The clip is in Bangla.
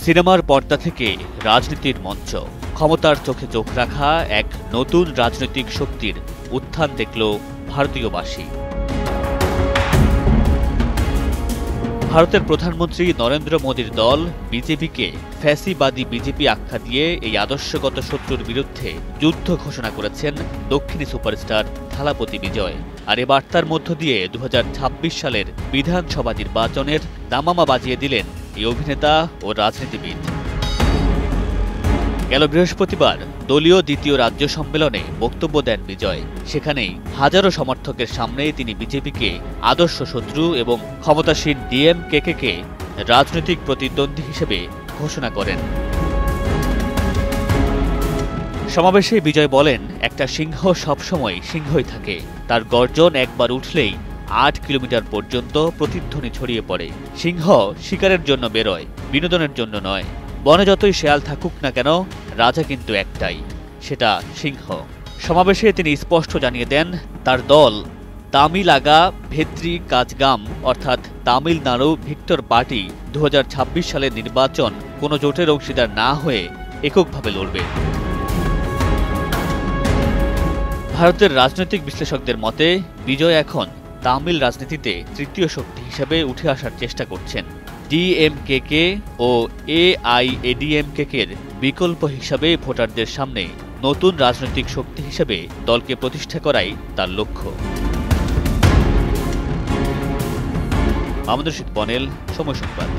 সিনেমার পর্দা থেকে রাজনীতির মঞ্চ, ক্ষমতার চোখে চোখ রাখা এক নতুন রাজনৈতিক শক্তির উত্থান দেখল ভারতীয়বাসী। ভারতের প্রধানমন্ত্রী নরেন্দ্র মোদীর দল বিজেপিকে ফ্যাসিবাদী বিজেপি আখ্যা দিয়ে এই আদর্শগত শত্রুর বিরুদ্ধে যুদ্ধ ঘোষণা করেছেন দক্ষিণী সুপারস্টার থালাপতি বিজয়। আর এ বার্তার মধ্য দিয়ে 2026 সালের বিধানসভা নির্বাচনের দামামা বাজিয়ে দিলেন এই অভিনেতা ও রাজনীতিবিদ। গেল বৃহস্পতিবার দলীয় দ্বিতীয় রাজ্য সম্মেলনে বক্তব্য দেন বিজয়। সেখানেই হাজারো সমর্থকের সামনে তিনি বিজেপিকে আদর্শ শত্রু এবং ক্ষমতাসীন ডিএমকেকে রাজনৈতিক প্রতিদ্বন্দ্বী হিসেবে ঘোষণা করেন। সমাবেশে বিজয় বলেন, একটা সিংহ সবসময় সিংহই থাকে, তার গর্জন একবার উঠলেই 8 কিলোমিটার পর্যন্ত প্রতিধ্বনি ছড়িয়ে পড়ে। সিংহ শিকারের জন্য বেরোয়, বিনোদনের জন্য নয়। বনে যতই শেয়াল থাকুক না কেন, রাজা কিন্তু একটাই, সেটা সিংহ। সমাবেশে তিনি স্পষ্ট জানিয়ে দেন, তার দল তামিলাগা ভেত্রি কাজগাম অর্থাৎ তামিলনাড়ু ভিক্টর পার্টি 2026 সালের নির্বাচন কোনো জোটের অংশীদার না হয়ে এককভাবে লড়বে। ভারতের রাজনৈতিক বিশ্লেষকদের মতে বিজয় এখন তামিল রাজনীতিতে তৃতীয় শক্তি হিসেবে উঠে আসার চেষ্টা করছেন। ডিএমকেকে ও এআইএডিএমকের বিকল্প হিসাবে ভোটারদের সামনে নতুন রাজনৈতিক শক্তি হিসেবে দলকে প্রতিষ্ঠা করাই তার লক্ষ্য। আমাদের বনেল, সময় সংবাদ।